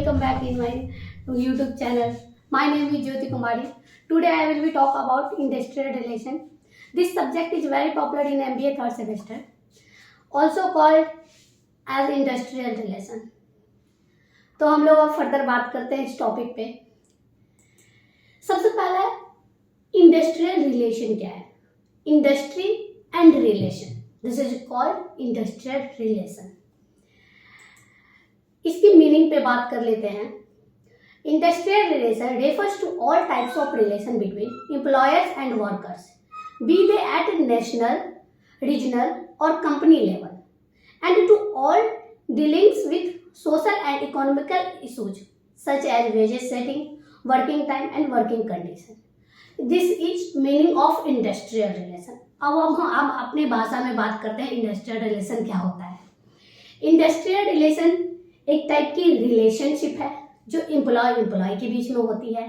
welcome back in my YouTube channel. My name is Jyoti Kumari. Today I will be talk about industrial relation. This subject is very popular in MBA third semester, also called as industrial relation. तो हम लोग अब further बात करते हैं इस topic पे। सबसे पहला इंडस्ट्रियल रिलेशन क्या है? Industry and relation, this is called industrial relation. इसकी मीनिंग पे बात कर लेते हैं। Industrial relation refers to all types of relation between employers and workers, be they at national, regional और company level, and to all dealings with social and economical issues such as wages setting, working time and working condition. This is meaning of industrial relation. अब हम अपने भाषा में बात करते हैं industrial relation क्या होता है। इंडस्ट्रियल रिलेशन एक टाइप की रिलेशनशिप है जो एम्प्लॉय के बीच में होती है,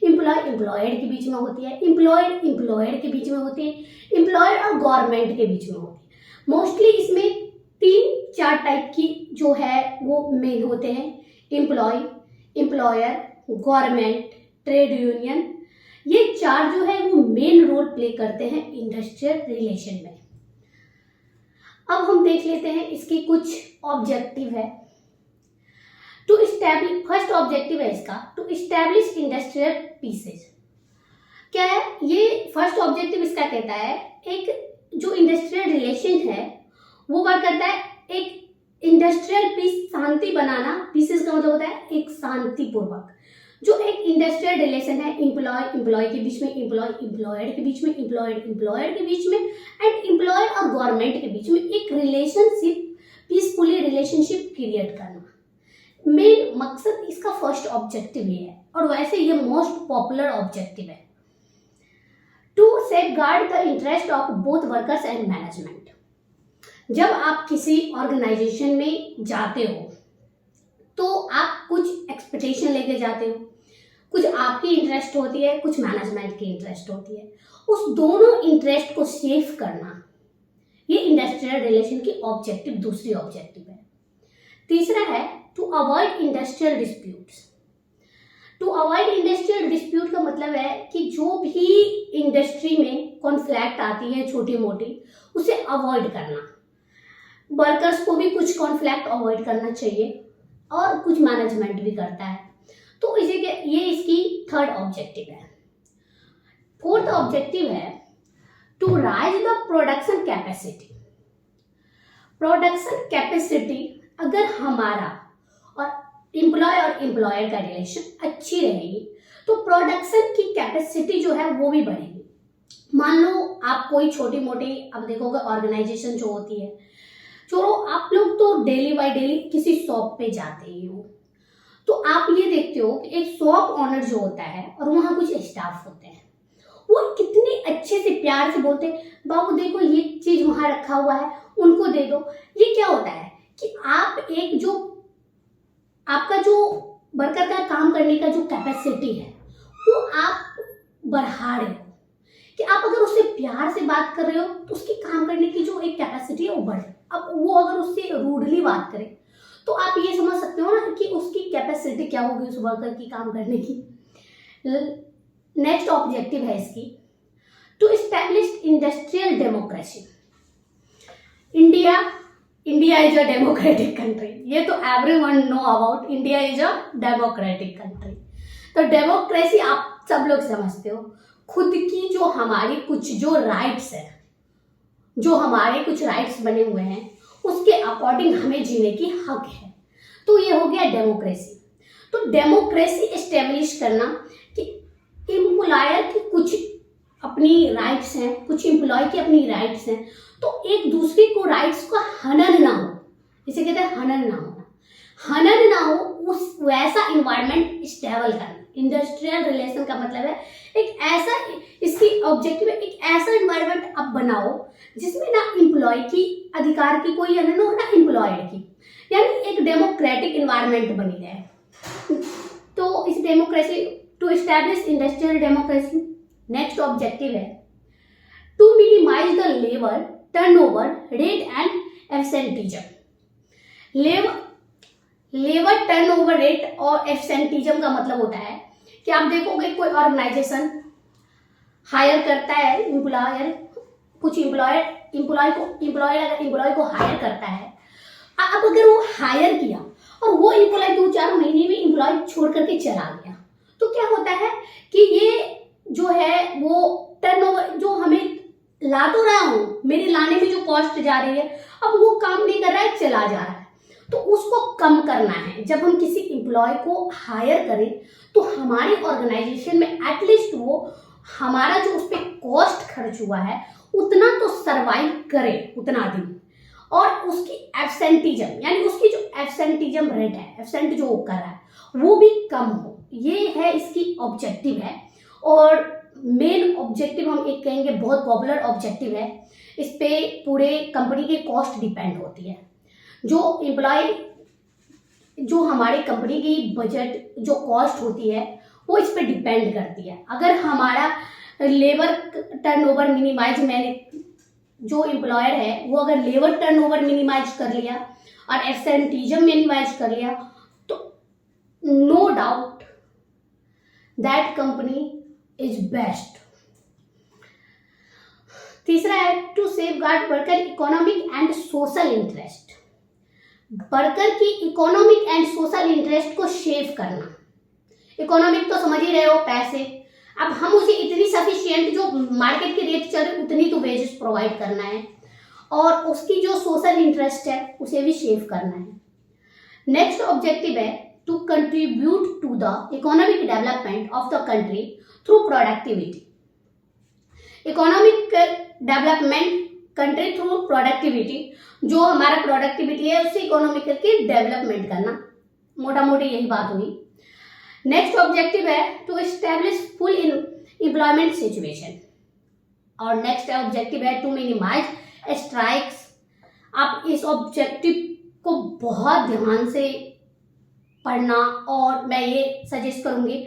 एम्प्लॉयड के बीच में होती है, एम्प्लॉयड के बीच में होती है, एम्प्लॉयर और गवर्नमेंट के बीच में होती है। मोस्टली इसमें 3-4 टाइप की जो है वो मेन होते हैं, employ, employer, government, trade union. ये 4 जो है वो मेन रोल प्ले करते हैं इंडस्ट्रियल रिलेशन में। अब हम देख लेते हैं इसकी कुछ ऑब्जेक्टिव है। टू इस्टेब्लिश, फर्स्ट ऑब्जेक्टिव है इसका टू इस्टेब्लिश इंडस्ट्रियल पीसेज। क्या है ये फर्स्ट ऑब्जेक्टिव? इसका कहता है एक जो इंडस्ट्रियल रिलेशन है वो क्या करता है, एक इंडस्ट्रियल पीस, शांति बनाना। पीसेस का मतलब होता है एक शांतिपूर्वक जो एक इंडस्ट्रियल रिलेशन है एम्प्लॉय के बीच में, एम्प्लॉयड के बीच में, एम्प्लॉयड के बीच में एंड एम्प्लॉयर और गवर्नमेंट के बीच में एक रिलेशनशिप, पीसफुली रिलेशनशिप क्रिएट करना। मेन मकसद इसका फर्स्ट ऑब्जेक्टिव ये है और वैसे ये मोस्ट पॉपुलर ऑब्जेक्टिव है। To safeguard the interest of both workers and management. जब आप किसी ऑर्गेनाइजेशन में जाते हो तो आप कुछ एक्सपेक्टेशन लेके जाते हो, कुछ आपकी इंटरेस्ट होती है, कुछ मैनेजमेंट की इंटरेस्ट होती है। उस दोनों इंटरेस्ट को सेफ करना ये इंडस्ट्रियल रिलेशन की ऑब्जेक्टिव, दूसरी ऑब्जेक्टिव है। तीसरा है to avoid industrial disputes. To avoid industrial dispute का मतलब है कि जो भी इंडस्ट्री में कॉन्फ्लिक्ट आती है छोटी मोटी, उसे अवॉइड करना। वर्कर्स को भी कुछ कॉन्फ्लिक्ट अवॉइड करना चाहिए और कुछ मैनेजमेंट भी करता है। तो ये इसकी थर्ड ऑब्जेक्टिव है। फोर्थ ऑब्जेक्टिव है to raise the production capacity. Production capacity अगर हमारा और एम्प्लॉयर का रिलेशन अच्छी रहेगी तो प्रोडक्शन की कैपेसिटी जो है वो भी बढ़ेगी। मान लो आप कोई छोटी मोटी, अब देखोगे ऑर्गेनाइजेशन जो होती है, चलो आप लोग तो डेली बाय डेली किसी शॉप पे जाते ही हो, तो आप ये देखते हो कि एक शॉप ओनर जो होता है और वहाँ कुछ स्टाफ होते हैं, वो कितने अच्छे से प्यार से बोलते हैं, बाबू देखो ये चीज वहाँ रखा हुआ है, उनको दे दो। ये क्या होता है कि आप एक जो आपका जो वर्कर का काम करने का जो कैपेसिटी है वो आप बढ़ा रहे हो, कि आप अगर उससे प्यार से बात कर रहे हो तो उसकी काम करने की जो एक कैपेसिटी है वो बढ़े। अब वो अगर उससे रूडली बात करे तो आप ये समझ सकते हो ना कि उसकी कैपेसिटी क्या होगी उस वर्कर की काम करने की। नेक्स्ट ऑब्जेक्टिव है इसकी to establish industrial democracy. India is a democratic country, ये तो everyone know about. India is a democratic country. तो डेमोक्रेसी आप सब लोग समझते हो, खुद की जो हमारी कुछ जो राइट्स है, जो हमारे कुछ राइट्स बने हुए हैं उसके अकॉर्डिंग हमें जीने की हक है। तो ये हो गया डेमोक्रेसी। तो डेमोक्रेसी एस्टेब्लिश करना कि एम्प्लॉयर की कुछ अपनी राइट्स हैं, कुछ एम्प्लॉय की अपनी राइट्स हैं, तो एक दूसरे को राइट्स का हनन ना हो, जिसे कहते हैं हनन ना हो, उस वैसा इन्वायरमेंट स्टेबल करना। इंडस्ट्रियल रिलेशन का मतलब है एक ऐसा, इसकी ऑब्जेक्टिव है एक ऐसा इन्वायरमेंट आप बनाओ जिसमें ना एम्प्लॉय की अधिकार की कोई हनन हो, ना एम्प्लॉयड की, यानी एक डेमोक्रेटिक इन्वायरमेंट बनी रहे। तो इस democracy to establish industrial democracy. Next objective है to minimise the labour turnover rate and absenteeism. Labour turnover rate और एब्सेंटिज्म का मतलब होता है कि आप देखोगे कोई ऑर्गेनाइजेशन हायर करता है, एम्प्लॉयर कुछ एम्प्लॉय को हायर करता है। अब अगर वो हायर किया और वो एम्प्लॉय 2-4 महीने में एम्प्लॉय छोड़ करके चला गया, तो क्या होता है कि ये जो है वो टर्नओवर, जो हमें ला तो रहा हूं, मेरे लाने में जो कॉस्ट जा रही है, अब वो काम नहीं कर रहा है, चला जा रहा है, तो उसको कम करना है। जब हम किसी एम्प्लॉय को हायर करें तो हमारे ऑर्गेनाइजेशन में एटलीस्ट वो हमारा जो उस पर कॉस्ट खर्च हुआ है उतना तो सरवाइव करे उतना दिन, और उसकी एब्सेंटिज्म यानी उसकी जो एब्सेंटिज्म रेट है, एब्सेंट जो वो कर रहा है वो भी कम हो। ये है इसकी ऑब्जेक्टिव है। और मेन ऑब्जेक्टिव हम एक कहेंगे, बहुत पॉपुलर ऑब्जेक्टिव है, इस पे पूरे कंपनी की कॉस्ट डिपेंड होती है। जो एम्प्लॉय, जो हमारी कंपनी की बजट जो कॉस्ट होती है वो इस पे डिपेंड करती है। अगर हमारा लेबर टर्नओवर मिनिमाइज, मैंने जो एम्प्लॉयर है वो अगर लेबर टर्नओवर मिनिमाइज कर लिया और एब्सेंटिज्म मिनिमाइज कर लिया, तो no doubt that company is best. तीसरा है to safeguard worker economic and social interest. Worker की इकोनॉमिक एंड सोशल इंटरेस्ट को सेव करना। इकोनॉमिक तो समझ ही रहे हो, पैसे। अब हम उसे इतनी सफिशिएंट, जो मार्केट के रेट चल रहे उतनी तो वेजेस प्रोवाइड करना है, और उसकी जो सोशल इंटरेस्ट है उसे भी सेव करना है। नेक्स्ट ऑब्जेक्टिव है to contribute to the economic development of the country through productivity. Economic development country through productivity, जो हमारा प्रोडक्टिविटी है उससे इकोनॉमिक की डेवलपमेंट करना, मोटा मोटी यही बात हुई। नेक्स्ट ऑब्जेक्टिव है to establish full employment situation, और नेक्स्ट ऑब्जेक्टिव है टू मिनिमाइज स्ट्राइक्स। आप इस ऑब्जेक्टिव को बहुत ध्यान से पढ़ना, और मैं ये सजेस्ट करूंगी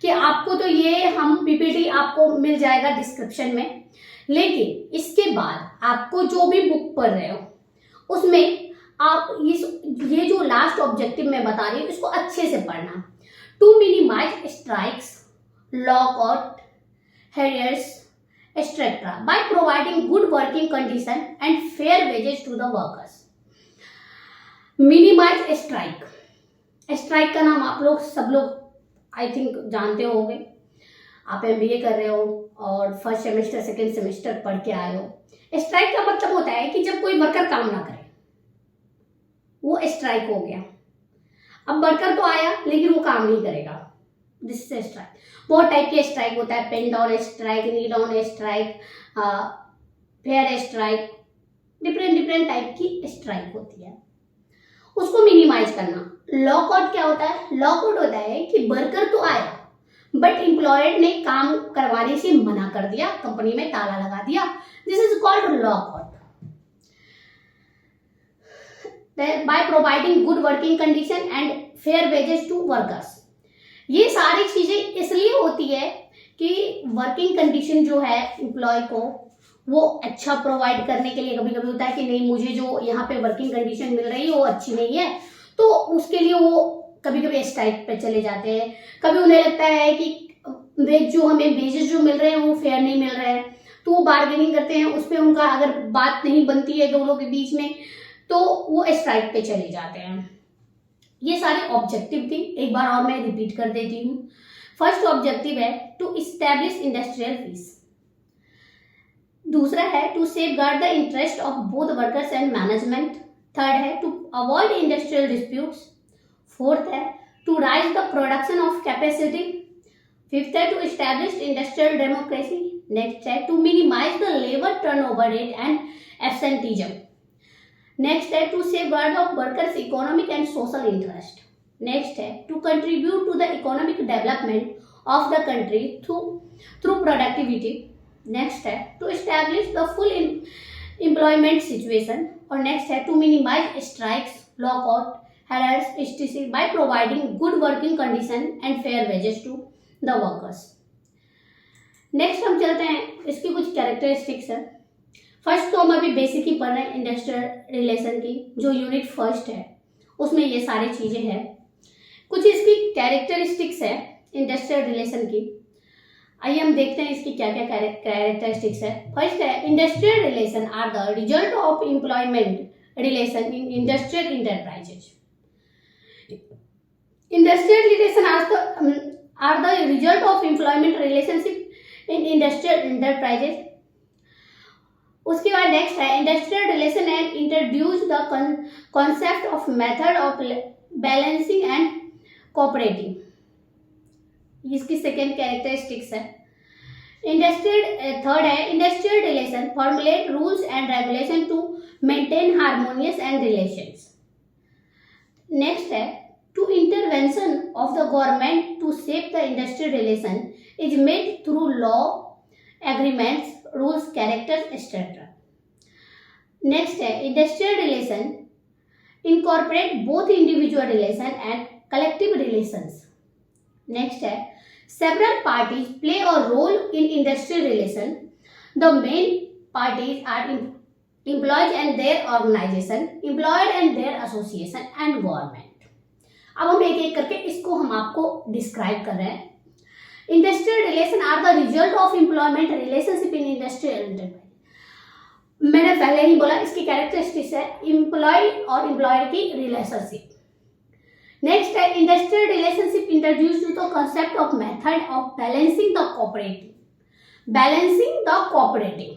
कि आपको तो ये हम पीपीटी आपको मिल जाएगा डिस्क्रिप्शन में, लेकिन इसके बाद आपको जो भी बुक पढ़ रहे हो उसमें आप ये जो लास्ट ऑब्जेक्टिव मैं बता रही हूँ इसको अच्छे से पढ़ना। To minimise strikes, lockout, harriers, etcetera by providing good working condition and fair wages to the workers. Minimise strike, strike का नाम आप लोग सब लोग आई थिंक जानते होंगे। आप एमबीए कर रहे हो और फर्स्ट सेमेस्टर सेकेंड सेमेस्टर पढ़ के आए हो। स्ट्राइक का मतलब होता है कि जब कोई वर्कर काम ना करे, वो स्ट्राइक हो गया। अब वर्कर तो आया लेकिन वो काम नहीं करेगा, दिस इज स्ट्राइक। बहुत टाइप के स्ट्राइक होता है, pen down strike, knee down strike, fair strike, different type की स्ट्राइक होती है, उसको मिनिमाइज करना। लॉकआउट क्या होता है? लॉकआउट होता है कि वर्कर तो आया बट एम्प्लॉयर ने काम करवाने से मना कर दिया, कंपनी में ताला लगा दिया, this is called lockout. By providing good working condition and fair wages to workers. ये सारी चीजें इसलिए होती है कि वर्किंग कंडीशन जो है एम्प्लॉय को वो अच्छा प्रोवाइड करने के लिए, कभी कभी होता है कि नहीं मुझे जो यहाँ पे वर्किंग कंडीशन मिल रही है वो अच्छी नहीं है, तो उसके लिए वो कभी कभी स्ट्राइक पे चले जाते हैं। कभी उन्हें लगता है कि जो हमें वेजेस जो मिल रहे हैं वो फेयर नहीं मिल रहे हैं, तो वो बार्गेनिंग करते हैं, उस पर उनका अगर बात नहीं बनती है दोनों के बीच में तो वो स्ट्राइक पे चले जाते हैं। ये सारे ऑब्जेक्टिव थी, एक बार और मैं रिपीट कर देती हूँ। फर्स्ट ऑब्जेक्टिव है टू इस्टेब्लिश इंडस्ट्रियल पीस। दूसरा है to safeguard the interest of both workers and management. Third है to avoid industrial disputes. Fourth है to raise the production of capacity. Fifth है to establish industrial democracy. Next है to minimise the labour turnover rate and absenteeism. Next है to safeguard the workers economic and social interest. Next है to contribute to the economic development of the country through productivity. Next है to establish the full employment situation. और next है to minimise strikes, lockout, harriers, etc. by providing good working condition and fair wages to the workers. Next हम चलते हैं, इसकी कुछ characteristics है। First तो हम अभी बेसिक ही पढ़ रहे हैं इंडस्ट्रियल रिलेशन की, जो यूनिट फर्स्ट है उसमें ये सारी चीजें हैं। कुछ इसकी कैरेक्टरिस्टिक्स है इंडस्ट्रियल रिलेशन की। आइए हम देखते हैं इसकी क्या क्या कैरेक्टरिस्टिक्स है। फर्स्ट है, industrial relation are the result of employment relation in industrial enterprises. Industrial relation are the result of employment relationship in industrial enterprises. उसके बाद नेक्स्ट है, industrial relation and introduce the concept of method of balancing and cooperating. इसकी second characteristics है। Third है, industrial relation formulate rules and regulation to maintain harmonious and relations. Next है, to intervention of the government to shape the industrial relation is made through law, agreements, rules, characters, etcetera. Next है, industrial relation incorporate both individual relation and collective relations. Next है, several parties play a role in industrial relation. The main parties are employees and their organization, employer and their association and government. अब हम एक एक करके इसको हम आपको describe कर रहे हैं। Industrial relation are the result of employment relationship in industrial enterprise. मैंने पहले ही बोला इसकी कैरेक्टरिस्टिक्स है एम्प्लॉय और एम्प्लॉयर की रिलेशनशिप। नेक्स्ट है, industrial relationship introduce to the concept of method of balancing the cooperating,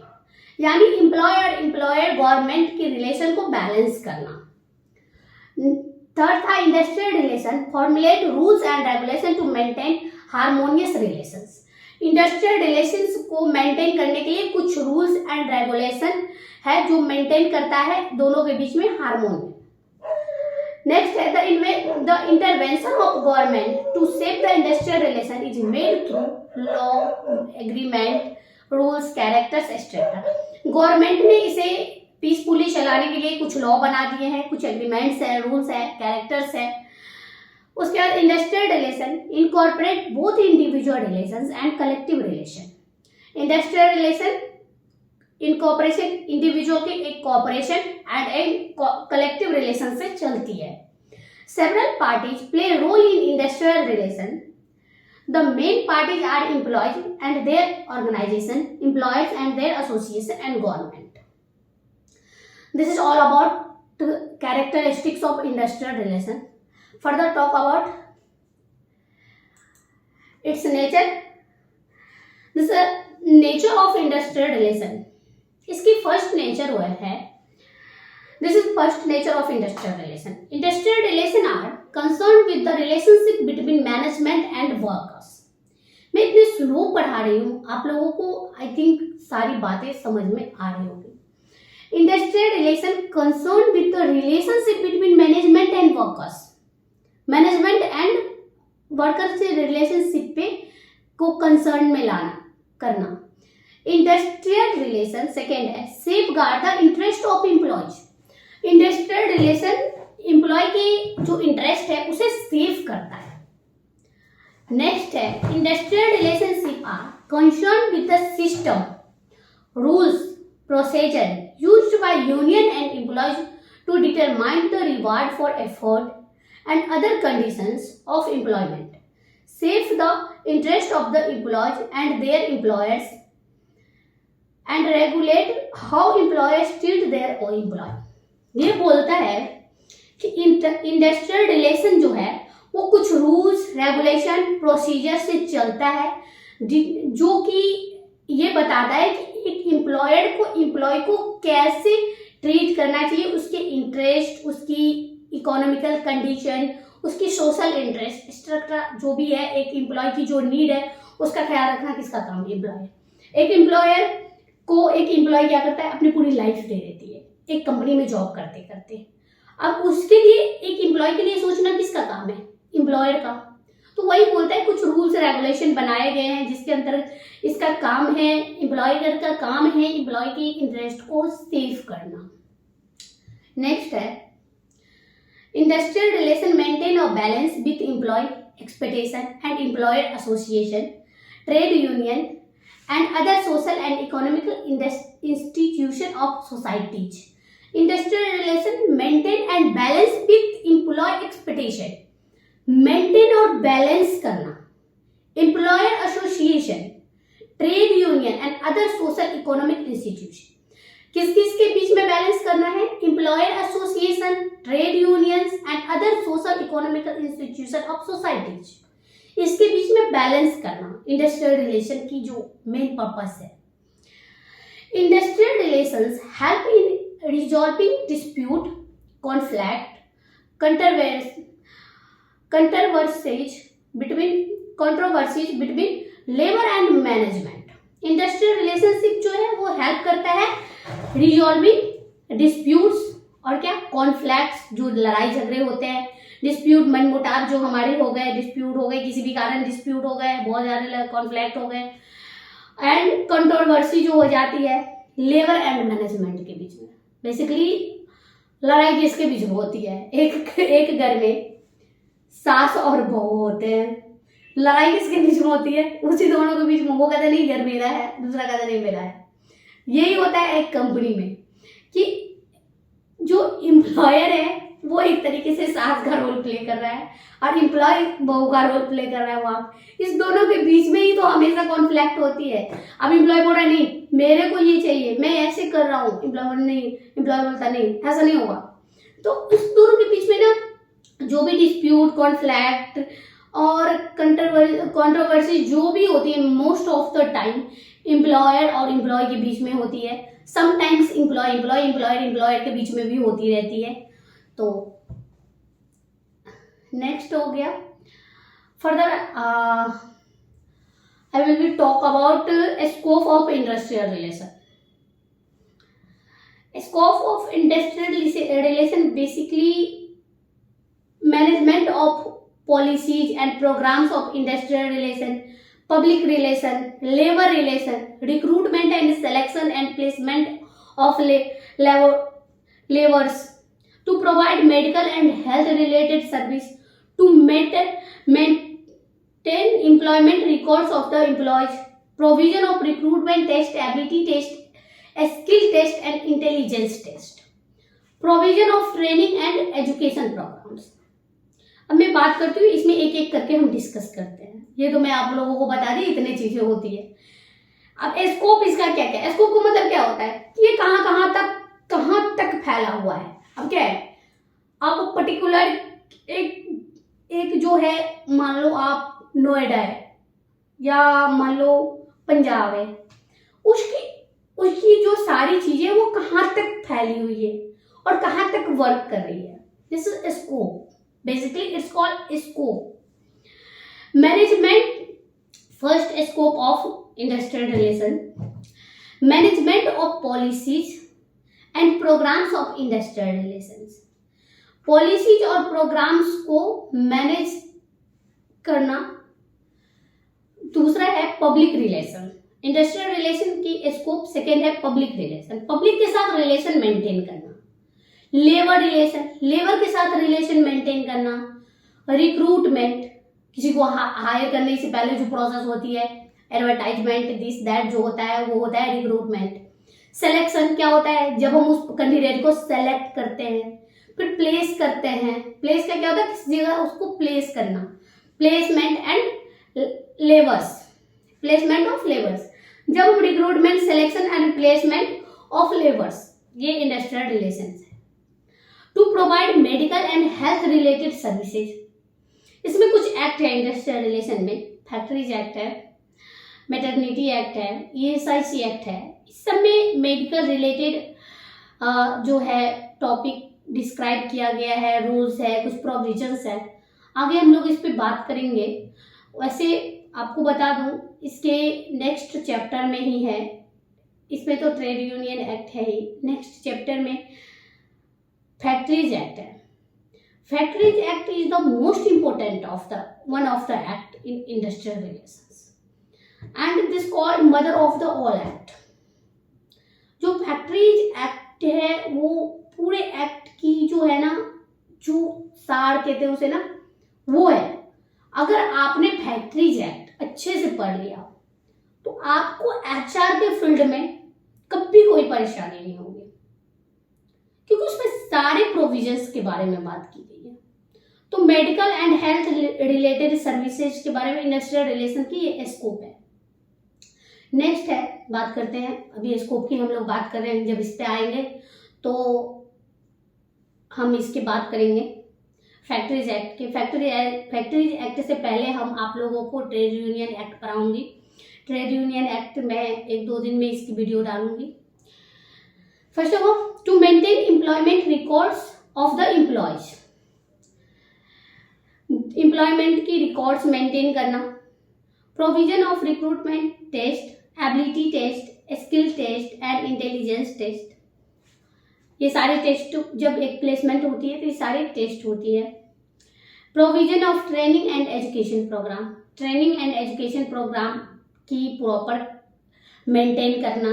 यानी एम्प्लॉय और एम्प्लॉयर गवर्नमेंट की रिलेशन को बैलेंस करना। थर्ड था, industrial relation formulate rules and regulation to maintain harmonious relations. Industrial relations को maintain करने के लिए कुछ रूल्स एंड रेगुलेशन है जो मेंटेन करता है दोनों के बीच में हार्मोनी। नेक्स्ट है, the intervention of government to shape the industrial relation is made through law, agreement, rules, characters, etcetera. Government ने इसे पीसफुली चलाने के लिए कुछ लॉ बना दिए हैं, कुछ एग्रीमेंट्स है, रूल्स है, कैरेक्टर्स है। उसके बाद industrial relation incorporate both individual relations and collective relation. Industrial relation incorporation individual के एक कॉर्पोरेशन एंड एक कलेक्टिव रिलेशन से चलती है। Several parties play role in industrial relation. The main parties are employees and their organisation, employers and their association and government. This is all about characteristics of industrial relation. Further talk about its nature. This is nature of industrial relation. इसकी first nature वो है. This is first nature of industrial relation. Industrial relation are concerned with the relationship between management and workers. मैं इतने slow पढ़ा रही हूँ, आप लोगों को I think सारी बातें समझ में आ रही होगी. Industrial relation concerned with the relationship between management and workers. Management and worker से रिलेशनशिप पे को कंसर्न में लाना करना। इंडस्ट्रियल रिलेशन सेकेंड है, safeguard the interest of employees. Industrial relation employ की जो इंटरेस्ट है उसे सेफ करता है। नेक्स्ट है, industrial relationship are concern with the system, rules, procedure used by union and employees to determine the reward for effort and other conditions of employment, save the interest of the employees and their employers, and regulate how employers treat their own employee. ये बोलता है कि industrial relation जो है वो कुछ rules, regulation, procedure से चलता है जो कि ये बताता है कि एक एम्प्लॉयर को एम्प्लॉय को कैसे ट्रीट करना चाहिए, उसके इंटरेस्ट, उसकी इकोनॉमिकल कंडीशन, उसकी सोशल इंटरेस्ट, स्ट्रक्चर जो भी है, एक एम्प्लॉय की जो नीड है उसका ख्याल रखना किसका काम है? एम्प्लॉयर। एक एम्प्लॉयर को एक एम्प्लॉय क्या करता है? अपनी पूरी लाइफ दे देती है एक कंपनी में जॉब करते करते। अब उसके लिए एक एम्प्लॉय के लिए सोचना किसका काम है? एम्प्लॉयर का। तो वही बोलता है कुछ रूल्स रेगुलेशन बनाए गए हैं जिसके अंतर्गत इसका काम है, एम्प्लॉयर का काम है एम्प्लॉय की इंटरेस्ट को सेव करना। नेक्स्ट है, industrial relation maintain a balance with employee expectation and employer association, trade union and other social and economical institution of societies. Industrial relation maintain and balance with employ expectation maintain और balance करना, employer association, trade union and other social economic institution. किस किस के बीच में balance करना है? Employer association, trade unions and other social economic institution of societies, इसके बीच में बैलेंस करना इंडस्ट्रियल रिलेशन की जो मेन पर्पस है। Industrial relations help in resolving dispute, conflict, controversies between labour and management. Industrial relationship जो है वो हेल्प करता है रिजॉल्विंग डिस्प्यूट्स और क्या, कॉन्फ्लिक्ट्स, जो लड़ाई झगड़े होते हैं, डिस्प्यूट मनमुटाव जो हमारे हो गए, डिस्प्यूट हो गए, किसी भी कारण डिस्प्यूट हो गए, बहुत ज्यादा कॉन्फ्लिक्ट हो गए, एंड कंट्रोवर्सी जो हो जाती है लेबर एंड मैनेजमेंट के बीच में। बेसिकली लड़ाई किसके बीच में होती है? एक घर में सास और बहू होते हैं, लड़ाई किसके बीच में होती है? उसी दोनों के बीच में। वो कहते नहीं घर मेरा है, दूसरा कहता नहीं मेरा है। यही होता है एक कंपनी में कि जो एम्प्लॉयर है वो एक तरीके से सास का रोल प्ले कर रहा है और एम्प्लॉय बहू का रोल प्ले कर रहा है। वहाँ इस दोनों के बीच में ही तो हमेशा कॉन्फ्लिक्ट होती है। अब एम्प्लॉय बोल रहा है नहीं मेरे को ये चाहिए, मैं ऐसे कर रहा हूँ, एम्प्लॉय बोलता नहीं ऐसा नहीं होगा। तो इस दोनों के बीच में ना जो भी डिस्प्यूट, कॉन्फ्लिक्ट और कंट्रोवर्सी जो भी होती है most of the time employer और एम्प्लॉय के बीच में होती है। समटाइम्स एम्प्लॉयर के बीच में भी होती रहती है। तो नेक्स्ट हो गया further I will be talk about scope of industrial relation. Scope of industrial relation basically management of policies and programs of industrial relation, public relation, labor relation, recruitment and selection and placement of laborers, to provide medical and health related service, to maintain employment records of the employees, provision of recruitment test, ability test, skill test and intelligence test, provision of training and education programs। अब मैं बात करती हूँ, इसमें एक एक करके हम डिस्कस करते हैं। ये तो मैं आप लोगों को बता दी इतनी चीजें होती है। अब स्कोप इसका क्या क्या है? स्कोप का मतलब क्या होता है कि ये कहाँ तक फैला हुआ है। अब क्या है, आप पर्टिकुलर एक जो है, मान लो आप नोएडा है या मान लो पंजाब है, उसकी जो सारी चीजें वो कहाँ तक फैली हुई है और कहाँ तक वर्क कर रही है। This is scope. Basically, it's called scope. Management, first scope of industrial relation, management of policies and programs of industrial relations. Policies और programs को manage करना। दूसरा है public relation. Industrial relation की scope second है public relation. Public के साथ relation maintain करना। लेबर रिलेशन, लेबर के साथ रिलेशन मेंटेन करना। रिक्रूटमेंट, किसी को हायर करने से पहले जो प्रोसेस होती है, एडवर्टाइजमेंट, दिस दैट जो होता है वो होता है रिक्रूटमेंट। सिलेक्शन क्या होता है? जब हम उस कैंडिडेट को सेलेक्ट करते हैं। फिर प्लेस करते हैं। प्लेस का क्या होता है? किसी जगह उसको प्लेस करना। Placement and labours, placement of labours. जब हम recruitment, selection and placement of labours, ये इंडस्ट्रियल रिलेशन है। To provide medical and health related services, इसमें कुछ एक्ट है इंडस्ट्रियल रिलेशन में। फैक्ट्रीज एक्ट है, मैटरनिटी एक्ट है, ESIC एक्ट है। इस सब में मेडिकल रिलेटेड जो है टॉपिक डिस्क्राइब किया गया है, रूल्स है, कुछ प्रोविजंस है। आगे हम लोग इस पे बात करेंगे। वैसे आपको बता दूं इसके नेक्स्ट चैप्टर में ही है, इसमें तो ट्रेड यूनियन एक्ट है ही, नेक्स्ट चैप्टर में फैक्ट्रीज एक्ट है। Factories act is the most important one of the act in industrial relations and this called mother of the all act। जो फैक्ट्रीज एक्ट है वो पूरे एक्ट की जो है ना, जो सार कहते हैं उसे ना, वो है। अगर आपने फैक्ट्रीज एक्ट अच्छे से पढ़ लिया तो आपको HR के फील्ड में कभी कोई परेशानी नहीं होगी, क्योंकि उसमें सारे प्रोविजंस के बारे में बात की गई है। तो medical and health related services के बारे में इंडस्ट्रियल रिलेशन की ये स्कोप है। नेक्स्ट है, बात करते हैं, अभी स्कोप की हम लोग बात कर रहे हैं, जब इस पे आएंगे तो हम इसकी बात करेंगे फैक्ट्रीज एक्ट के। फैक्ट्रीज एक्ट से पहले हम आप लोगों को ट्रेड यूनियन एक्ट पढ़ाऊंगी। ट्रेड यूनियन एक्ट में 1-2 दिन में इसकी वीडियो डालूंगी। First of all, to maintain employment records of the employees, employment की रिकॉर्ड्स मेंटेन करना, provision of recruitment test, ability test, skill test and intelligence test. ये सारे टेस्ट जब एक प्लेसमेंट होती है तो ये सारे टेस्ट होती है। Provision of training and education programme, training and education programme की प्रॉपर मेंटेन करना,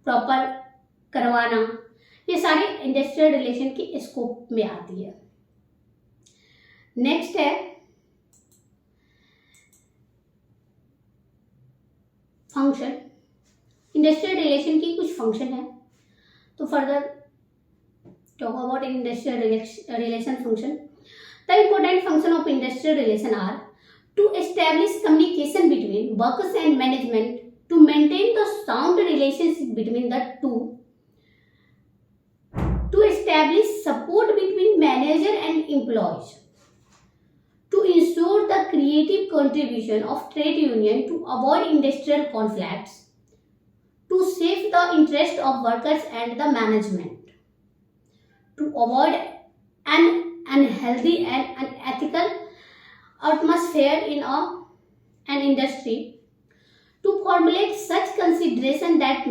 प्रॉपर करवाना, ये सारे इंडस्ट्रियल रिलेशन की स्कोप में आती है। नेक्स्ट है फंक्शन। इंडस्ट्रियल रिलेशन की कुछ फंक्शन है, तो further talk about industrial relation function. The important function of industrial relation are to establish communication between workers and management, to maintain the sound relationship between the two, to establish support between manager and employees, to ensure the creative contribution of trade union to avoid industrial conflicts, to save the interest of workers and the management, to avoid an unhealthy and unethical atmosphere in an industry, to formulate such consideration that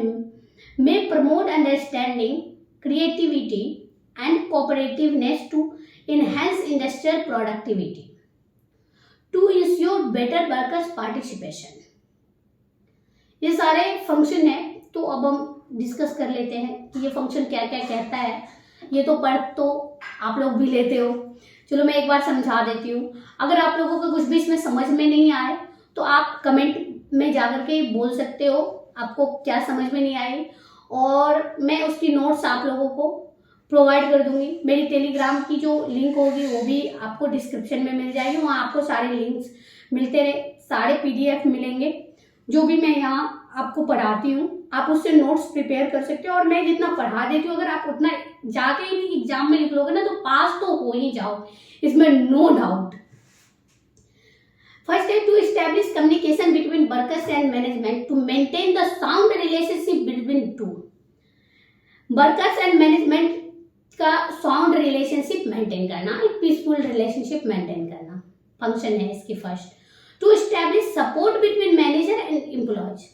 may promote understanding, creativity and cooperativeness, to enhance industrial productivity, to ensure better workers participation। ये सारे function है, तो अब हम discuss कर लेते हैं कि ये फंक्शन क्या क्या कहता है। ये तो पढ़ तो आप लोग भी लेते हो, चलो मैं एक बार समझा देती हूँ। अगर आप लोगों को कुछ भी इसमें समझ में नहीं आए तो आप कमेंट में जाकर के बोल सकते हो आपको क्या समझ में नहीं आई, और मैं उसकी नोट्स आप लोगों को प्रोवाइड कर दूंगी। मेरी टेलीग्राम की जो लिंक होगी वो भी आपको डिस्क्रिप्शन में मिल जाएगी, वहाँ आपको सारे लिंक्स मिलते रहे, सारे PDF मिलेंगे जो भी मैं यहाँ आपको पढ़ाती हूँ। आप उससे नोट्स प्रिपेयर कर सकते हो, और मैं जितना पढ़ा देती हूँ अगर आप उतना जाके ही एग्जाम में लिख लोगे ना तो पास तो हो ही जाओ, इसमें no doubt. First is to establish communication between workers and management to maintain the sound relationship between two. Workers and management का साउंड रिलेशनशिप मेंटेन करना, एक पीसफुल रिलेशनशिप मेंटेन करना फंक्शन है इसकी। First to establish support between manager and employees,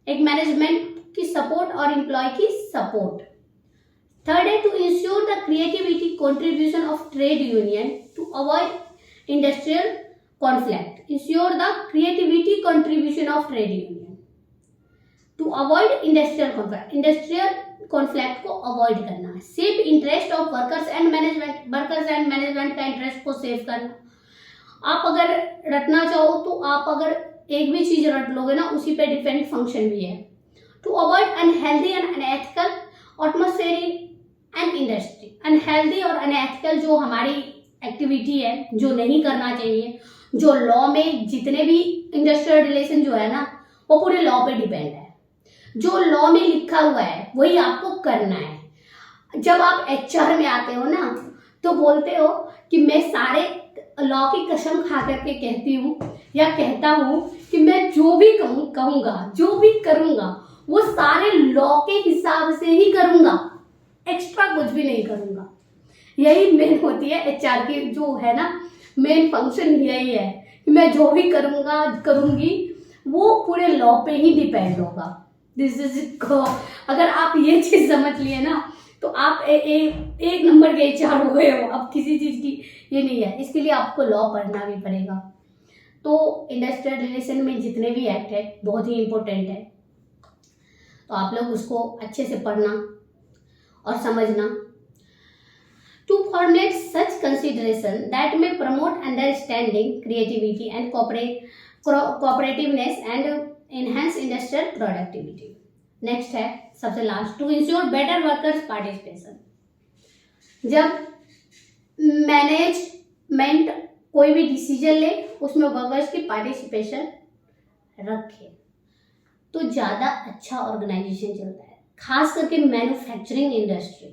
एक management की support और employ की सपोर्ट। थर्ड है to ensure the creativity contribution of trade union to avoid industrial conflict, ensure the creativity contribution of trade union to avoid industrial conflict, industrial conflict को avoid करना। Save interest of workers and management, workers and management का interest को save करना। आप अगर रटना चाहो तो आप अगर एक भी चीज रट लोगे ना, उसी पे डिपेंड फंक्शन भी है। To avoid unhealthy and unethical atmosphere in industry, unhealthy और अनएथिकल जो हमारी एक्टिविटी है जो नहीं करना चाहिए, जो लॉ में जितने भी इंडस्ट्रियल रिलेशन जो है ना वो पूरे लॉ पे डिपेंड है, जो लॉ में लिखा हुआ है वही आपको करना है। जब आप HR में आते हो ना तो बोलते हो कि मैं सारे लॉ की कसम खा करके कहती हूँ या कहता हूँ कि मैं जो भी कहूँगा जो भी करूँगा वो सारे लॉ के हिसाब से ही करूँगा, एक्स्ट्रा कुछ भी नहीं करूँगा। यही मेन होती है HR की जो है ना मेन फंक्शन यही है कि मैं जो भी करूँगा करूँगी वो पूरे लॉ पे ही डिपेंड होगा। दिस इज अगर आप ये चीज़ समझ लिए ना तो आप एक नंबर के HR हो गए हो। अब किसी चीज़ की ये नहीं है, इसके लिए आपको लॉ पढ़ना भी पड़ेगा। तो इंडस्ट्रियल रिलेशन में जितने भी एक्ट है बहुत ही इम्पोर्टेंट है, तो आप लोग उसको अच्छे से पढ़ना और समझना। To formulate such consideration that may promote understanding, creativity and cooperativeness and enhance industrial productivity. Next है सबसे last, to ensure better workers participation. जब मैनेजमेंट कोई भी डिसीजन ले उसमें वर्कर्स की पार्टिसिपेशन रखे तो ज़्यादा अच्छा ऑर्गेनाइजेशन चलता है। खास करके मैन्युफैक्चरिंग इंडस्ट्री,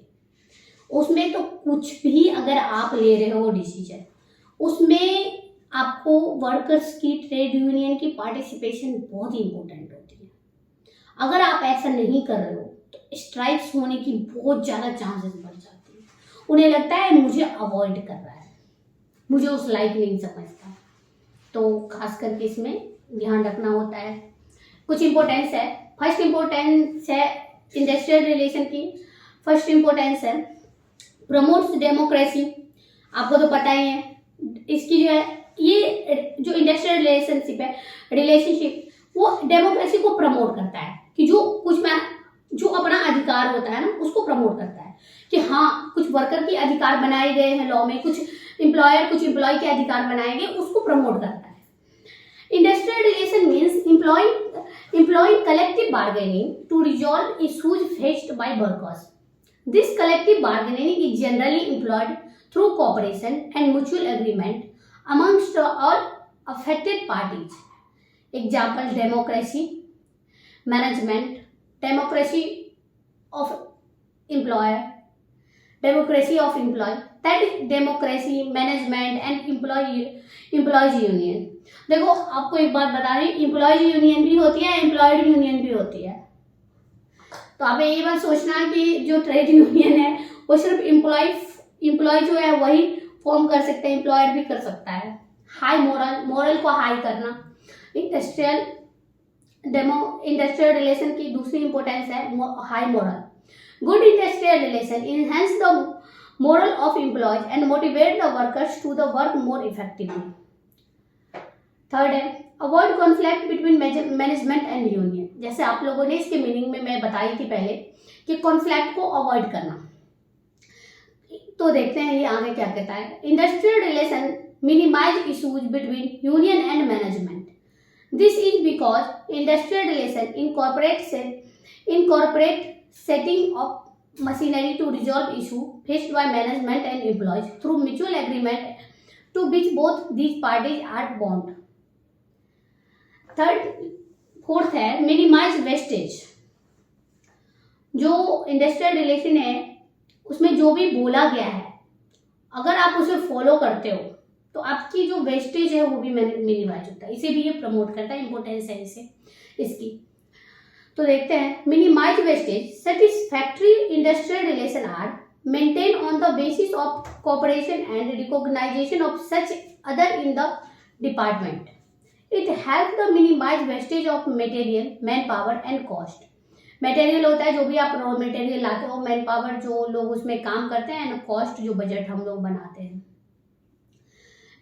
उसमें तो कुछ भी अगर आप ले रहे हो डिसीजन, उसमें आपको वर्कर्स की, ट्रेड यूनियन की पार्टिसिपेशन बहुत इंपॉर्टेंट होती है। अगर आप ऐसा नहीं कर रहे हो तो स्ट्राइक्स होने की बहुत ज़्यादा चांसेस बढ़ जाती है। उन्हें लगता है मुझे अवॉइड कर रहा है, मुझे उस लाइक नहीं समझता, तो खास करके इसमें ध्यान रखना होता है। कुछ इम्पोर्टेंस है। फर्स्ट इम्पोर्टेंस है इंडस्ट्रियल रिलेशन की। फर्स्ट इम्पोर्टेंस है प्रमोट्स डेमोक्रेसी। आपको तो पता ही है इसकी जो है, ये जो इंडस्ट्रियल रिलेशनशिप है, रिलेशनशिप, वो डेमोक्रेसी को प्रमोट करता है कि जो अपना अधिकार होता है ना उसको प्रमोट करता है कि हाँ कुछ वर्कर के अधिकार बनाए गए हैं लॉ में, कुछ एम्प्लॉय के अधिकार बनाए गए, उसको प्रमोट करता है। Industrial relation means employing collective bargaining to resolve issues faced by workers. This collective bargaining is generally employed through cooperation and mutual agreement amongst all affected parties. Example: democracy, management, democracy of employer, democracy of employee, that is democracy, management and employees union. देखो आपको एक बात बता रही, employees union भी होती है, employed union भी होती है। तो आप ये बात सोचना कि जो ट्रेड यूनियन है वो सिर्फ एम्प्लॉय जो है वही फॉर्म कर सकते हैं, एम्प्लॉयड भी कर सकता है। हाई मोरल को हाई करना। इंडस्ट्रियल रिलेशन की दूसरी इंपॉर्टेंस है high morale. Good industrial relation enhance the morale of employees and motivate the workers to the work more effectively. Third है avoid conflict between management and union. जैसे आप लोगों ने इसके मीनिंग में मैं बताई थी पहले कि कॉन्फ्लिक्ट को अवॉइड करना। तो देखते हैं ये आगे क्या कहता है। Industrial relation minimise issues between union and management. This is because industrial relation incorporate setting of machinery to resolve issue faced by management and employees through mutual agreement to which both these parties are bond. Fourth है minimise wastage. जो industrial relation है उसमें जो भी बोला गया है अगर आप उसे फॉलो करते हो तो आपकी जो वेस्टेज है वो भी मिनिमाइज होता है। इसे भी ये प्रमोट करता है, इंपॉर्टेंस है इसकी। तो देखते हैं minimise wastage. Satisfactory industrial relation are maintain on the basis of cooperation and recognisation of such other in the department. It helps the minimize wastage of material, manpower and cost. Material होता है जो भी आप raw material लाते हो, man power जो लोग उसमें काम करते हैं, एंड कॉस्ट जो बजट हम लोग बनाते हैं।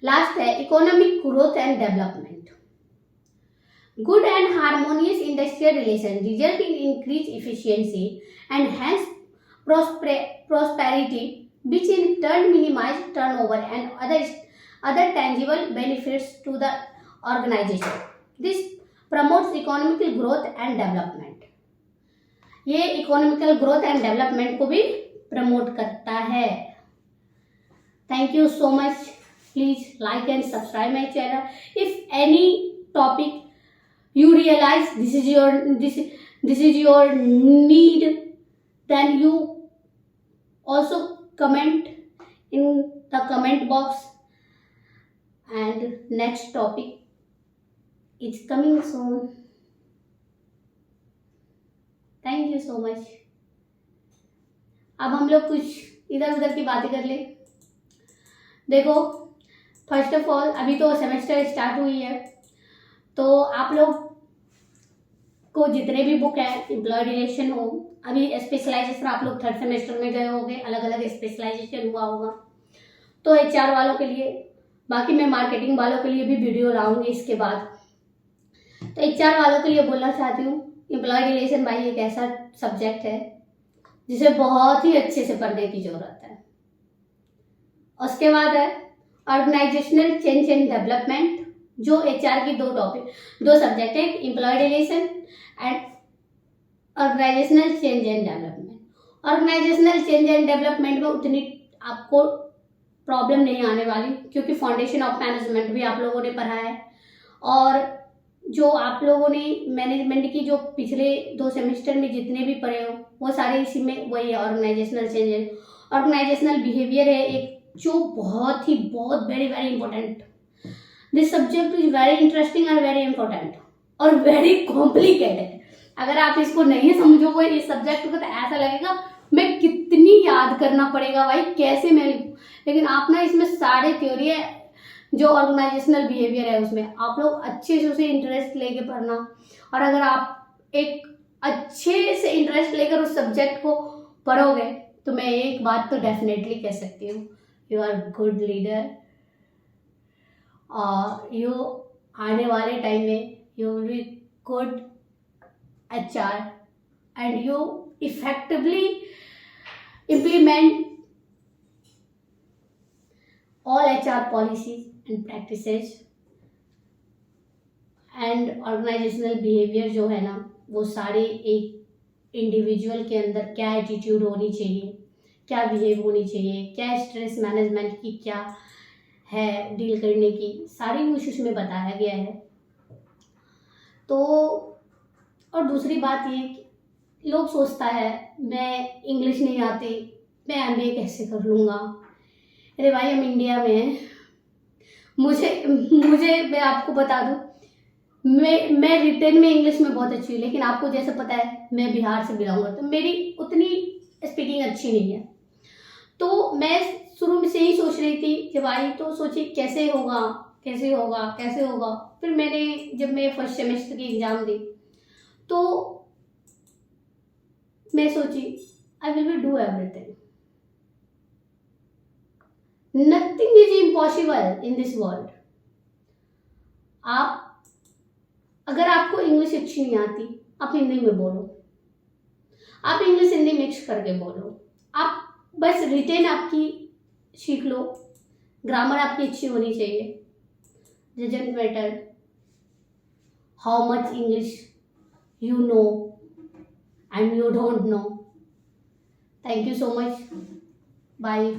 लास्ट है economic growth and development. Good and harmonious industrial relation result in increase efficiency and hence prosperity, which in turn minimize turnover and other tangible benefits to the organization. This promotes economical growth and development. ये economical growth and development को भी promote करता है। Thank you so much. Please like and subscribe my channel. If any topic you realize this is your need, then you also comment in the comment box, and next topic is coming soon. Thank you so much. अब हम लोग कुछ इधर उधर की बातें कर ले। देखो फर्स्ट ऑफ ऑल अभी तो सेमेस्टर स्टार्ट हुई है, तो आप लोग को जितने भी बुक है एम्प्लॉय रिलेशन हो, अभी स्पेशलाइजेशन आप लोग थर्ड सेमेस्टर में गए होंगे, अलग अलग स्पेशलाइजेशन हुआ होगा, तो HR वालों के लिए, बाकी मैं मार्केटिंग वालों के लिए भी वीडियो लाऊंगी इसके बाद। तो HR वालों के लिए बोलना चाहती हूँ एम्प्लॉय रिलेशन भाई एक ऐसा सब्जेक्ट है जिसे बहुत ही अच्छे से पढ़ने की जरूरत है। उसके बाद है ऑर्गेनाइजेशनल चेंज एंड डेवलपमेंट, जो HR की दो सब्जेक्ट है, employ relation and organisational change and development. Organisational change and development में उतनी आपको प्रॉब्लम नहीं आने वाली, क्योंकि फाउंडेशन ऑफ मैनेजमेंट भी आप लोगों ने पढ़ा है और जो आप लोगों ने मैनेजमेंट की जो पिछले 2 सेमेस्टर में जितने भी पढ़े हो वो सारे इसी में वही है, ऑर्गेनाइजेशनल चेंजेस, ऑर्गेनाइजेशनल बिहेवियर है एक जो बहुत very very important. This subject is very interesting and very important और वेरी कॉम्प्लिकेटेड। अगर आप इसको नहीं समझोगे इस सब्जेक्ट को तो ऐसा लगेगा मैं कितनी याद करना पड़ेगा भाई, कैसे मैं लिखूं। लेकिन आप ना इसमें सारे थ्योरी है जो ऑर्गेनाइजेशनल बिहेवियर है उसमें आप लोग अच्छे से उसे इंटरेस्ट लेके पढ़ना, और अगर आप एक अच्छे से इंटरेस्ट लेकर उस सब्जेक्ट को पढ़ोगे तो मैं एक बात तो डेफिनेटली कह सकती हूँ, यू आर गुड लीडर और यू आने वाले टाइम में you will be good HR and you effectively implement all HR policies and practices and organizational behavior जो है ना वो सारे एक इंडिविजुअल के अंदर क्या एटीट्यूड होनी चाहिए, क्या बिहेव होनी चाहिए, क्या स्ट्रेस मैनेजमेंट की क्या है डील करने की, सारी कुछ उसमें बताया गया है। तो और दूसरी बात ये कि लोग सोचता है मैं इंग्लिश नहीं आती मैं MBA कैसे कर लूँगा। अरे भाई हम इंडिया में हैं, मुझे मैं आपको बता दूँ मैं रिटर्न में इंग्लिश में बहुत अच्छी हूँ, लेकिन आपको जैसे पता है मैं बिहार से बिलोंग करती हूँ, मेरी उतनी स्पीकिंग अच्छी नहीं है। तो मैं शुरू में से ही सोच रही थी जब आई तो सोची कैसे होगा कैसे होगा कैसे होगा। फिर मैंने जब मैं फर्स्ट सेमेस्टर की एग्ज़ाम दी तो मैं सोची I will be do everything, nothing is impossible in this world. आप अगर आपको इंग्लिश अच्छी नहीं आती आप हिंदी में बोलो, आप इंग्लिश हिंदी मिक्स करके बोलो, आप बस रिटेन आपकी सीख लो, ग्रामर आपकी अच्छी होनी चाहिए। Doesn't matter how much English you know and you don't know. Thank you so much. Bye.